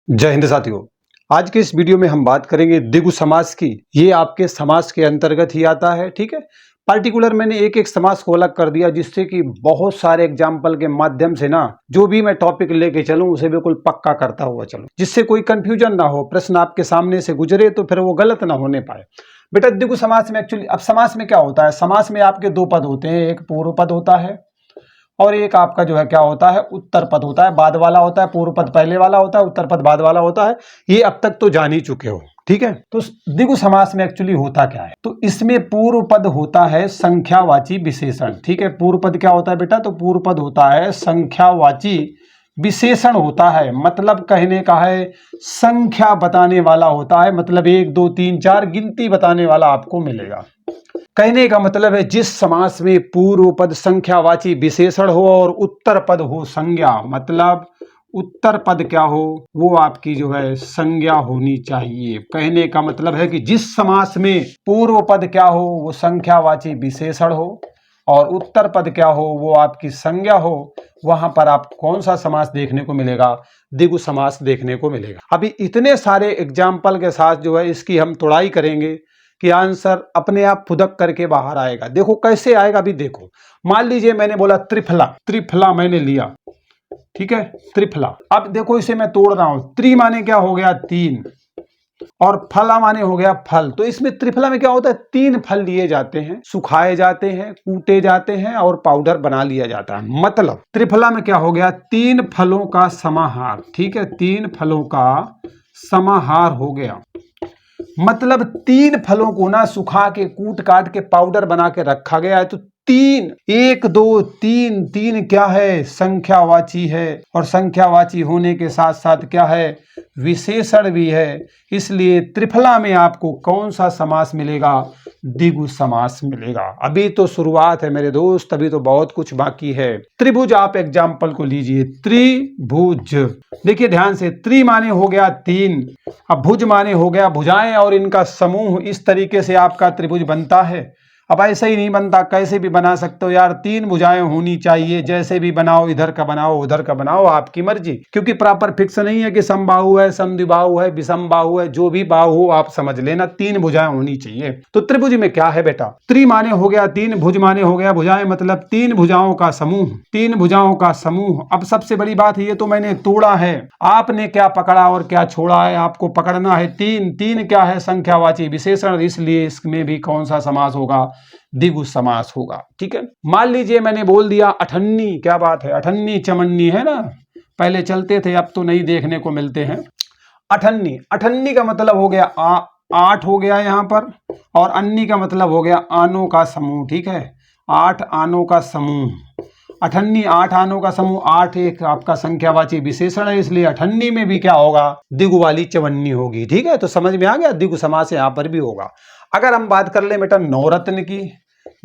जय हिंद साथियों। आज के इस वीडियो में हम बात करेंगे द्विगु समास की। ये आपके समास के अंतर्गत ही आता है, ठीक है। पर्टिकुलर मैंने एक एक समास को अलग कर दिया जिससे कि बहुत सारे एग्जाम्पल के माध्यम से ना जो भी मैं टॉपिक लेके चलूं उसे बिल्कुल पक्का करता हुआ चलूं, जिससे कोई कंफ्यूजन ना हो, प्रश्न आपके सामने से गुजरे तो फिर वो गलत ना होने पाए। बेटा द्विगु समास में एक्चुअली अब समास में क्या होता है, समास में आपके दो पद होते हैं, एक पूर्व पद होता है और एक आपका जो है क्या होता है, उत्तर पद होता है। बाद वाला होता है, पूर्व पद पहले वाला होता है, उत्तर पद बाद वाला होता है। ये अब तक तो जान ही चुके हो, ठीक है। तो द्विगु समास में एक्चुअली होता क्या है, तो इसमें पूर्व पद होता है संख्यावाची विशेषण, ठीक है। पूर्व पद क्या होता है बेटा, तो पूर्व पद होता है संख्यावाची विशेषण होता है। मतलब कहने का है संख्या बताने वाला होता है, मतलब 1 2 3 4 गिनती बताने वाला आपको मिलेगा। कहने का मतलब है जिस समास में पूर्व पद संख्यावाची विशेषण हो और उत्तर पद हो संज्ञा, मतलब उत्तर पद क्या हो, वो आपकी जो है संज्ञा होनी चाहिए। कहने का मतलब है कि जिस समास में पूर्व पद क्या हो वो संख्यावाची विशेषण हो और उत्तर पद क्या हो वो आपकी संज्ञा हो, वहां पर आप कौन सा समास देखने को मिलेगा, द्विगु समास देखने को मिलेगा। अभी इतने सारे एग्जाम्पल के साथ जो है इसकी हम तोड़ाई करेंगे कि आंसर अपने आप फुदक करके बाहर आएगा। देखो कैसे आएगा, अभी देखो। मान लीजिए मैंने बोला त्रिफला, त्रिफला मैंने लिया, ठीक है, त्रिफला। अब देखो इसे मैं तोड़ रहा हूं, त्रि माने क्या हो गया 3 और फला माने हो गया फल। तो इसमें त्रिफला में क्या होता है, 3 फल लिए जाते हैं, सुखाए जाते हैं, कूटे जाते हैं और पाउडर बना लिया जाता है। मतलब त्रिफला में क्या हो गया, 3 फलों का समाहार, ठीक है, 3 फलों का समाहार हो गया। मतलब 3 फलों को ना सुखा के कूट काट के पाउडर बना के रखा गया है। तो 3 1 2 3 3 क्या है, संख्यावाची है और संख्यावाची होने के साथ साथ क्या है, विशेषण भी है। इसलिए त्रिफला में आपको कौन सा समास मिलेगा, द्विगु समास मिलेगा। अभी तो शुरुआत है मेरे दोस्त, अभी तो बहुत कुछ बाकी है। त्रिभुज आप एग्जाम्पल को लीजिए, त्रिभुज देखिए ध्यान से, त्रि माने हो गया 3, अब भुज माने हो गया भुजाएं और इनका समूह। इस तरीके से आपका त्रिभुज बनता है। अब ऐसा ही नहीं बनता, कैसे भी बना सकते हो यार, 3 भुजाएं होनी चाहिए, जैसे भी बनाओ, इधर का बनाओ उधर का बनाओ, आपकी मर्जी। क्योंकि प्रॉपर फिक्स नहीं है कि समबाहु है, समद्विबाहु है, विषमबाहु है, जो भी बाहु हो आप समझ लेना, 3 भुजाएं होनी चाहिए। तो त्रिभुज में क्या है बेटा, त्रि माने हो गया 3, भुज माने हो गया भुजाएं, मतलब 3 भुजाओं का समूह, 3 भुजाओं का समूह। अब सबसे बड़ी बात ये तो मैंने तोड़ा है, आपने क्या पकड़ा और क्या छोड़ा है, आपको पकड़ना है 3। 3 क्या है, संख्यावाची विशेषण, इसलिए इसमें भी कौन सा समास होगा, द्विगु समास होगा, ठीक है। मान लीजिए मैंने बोल दिया अठन्नी, क्या बात है, अठन्नी चमन्नी है ना, पहले चलते थे अब तो नहीं देखने को मिलते हैं। अठन्नी, अठन्नी का मतलब हो गया 8 हो गया यहाँ पर, और अन्नी का मतलब हो गया आनों का समूह, ठीक है, 8 आनों का समूह। अठन्नी 8 आनों का समूह, 8 एक आपका संख्यावाची विशेषण है, इसलिए अठन्नी में भी क्या होगा, द्विगु वाली चवन्नी होगी, ठीक है। तो समझ में आ गया, द्विगु समास यहाँ पर भी होगा। अगर हम बात कर ले बेटा नवरत्न की,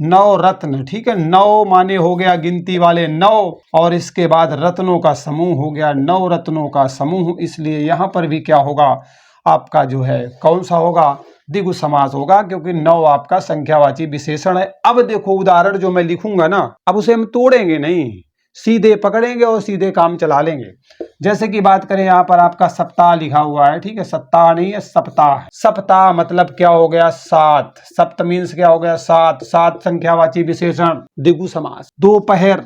नवरत्न, ठीक है, 9 माने हो गया गिनती वाले 9 और इसके बाद रत्नों का समूह हो गया, 9 रत्नों का समूह। इसलिए यहां पर भी क्या होगा, आपका जो है कौन सा होगा, द्विगु समास होगा, क्योंकि 9 आपका संख्यावाची विशेषण है। अब देखो उदाहरण जो मैं लिखूंगा ना, अब उसे हम तोड़ेंगे नहीं, सीधे पकड़ेंगे और सीधे काम चला लेंगे। जैसे कि बात करें यहाँ पर आपका सप्ताह लिखा हुआ है, ठीक है, सप्ताह नहीं है सप्ताह। सप्ताह मतलब क्या हो गया 7, सप्त मीन्स क्या हो गया 7, 7 संख्यावाची विशेषण, द्विगु समास। दोपहर,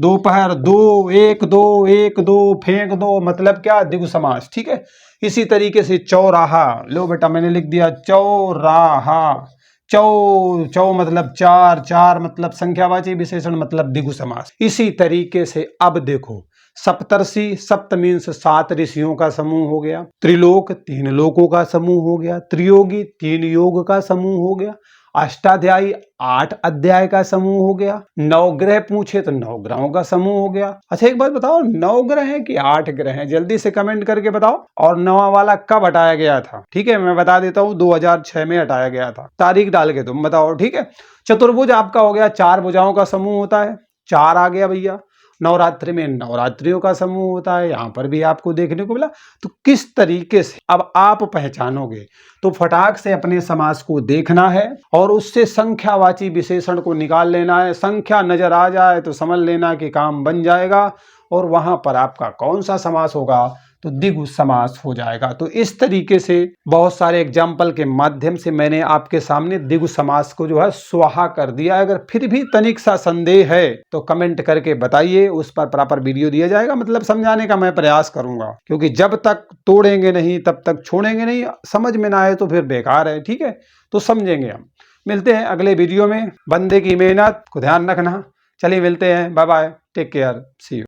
दोपहर 2 1 2 1 2 फेंक दो, मतलब क्या, द्विगु समास, ठीक है। इसी तरीके से चौराहा, लो बेटा मैंने लिख दिया चौराहा, चौ मतलब 4, 4 मतलब संख्यावाची विशेषण, मतलब द्विगु समास। इसी तरीके से अब देखो सप्तर्षि, सप्त मीन्स 7 ऋषियों का समूह हो गया, त्रिलोक 3 लोकों का समूह हो गया, त्रियोगी 3 योग का समूह हो गया, अष्टाध्यायी 8 अध्याय का समूह हो गया, 9 ग्रह पूछे तो 9 ग्रहों का समूह हो गया। अच्छा एक बात बताओ, 9 ग्रह है कि 8 ग्रह हैं, जल्दी से कमेंट करके बताओ। और 9वां वाला कब हटाया गया था, ठीक है, मैं बता देता हूँ 2006 में हटाया गया था, तारीख डाल के तुम बताओ, ठीक है। चतुर्भुज आपका हो गया, 4 भुजाओं का समूह होता है, 4 आ गया भैया। नवरात्रि में नवरात्रियों का समूह होता है, यहाँ पर भी आपको देखने को मिला। तो किस तरीके से अब आप पहचानोगे, तो फटाक से अपने समास को देखना है और उससे संख्यावाची विशेषण को निकाल लेना है। संख्या नजर आ जाए तो समझ लेना कि काम बन जाएगा और वहां पर आपका कौन सा समास होगा, तो द्विगु समास हो जाएगा। तो इस तरीके से बहुत सारे एग्जाम्पल के माध्यम से मैंने आपके सामने द्विगु समास को जो है स्वाहा कर दिया। अगर फिर भी तनिक सा संदेह है तो कमेंट करके बताइए, उस पर प्रॉपर वीडियो दिया जाएगा, मतलब समझाने का मैं प्रयास करूंगा, क्योंकि जब तक तोड़ेंगे नहीं तब तक छोड़ेंगे नहीं। समझ में ना आए तो फिर बेकार है, ठीक है। तो समझेंगे हम। मिलते हैं अगले वीडियो में। बंदे की मेहनत को ध्यान रखना। चलिए मिलते हैं, bye bye, take care, see you.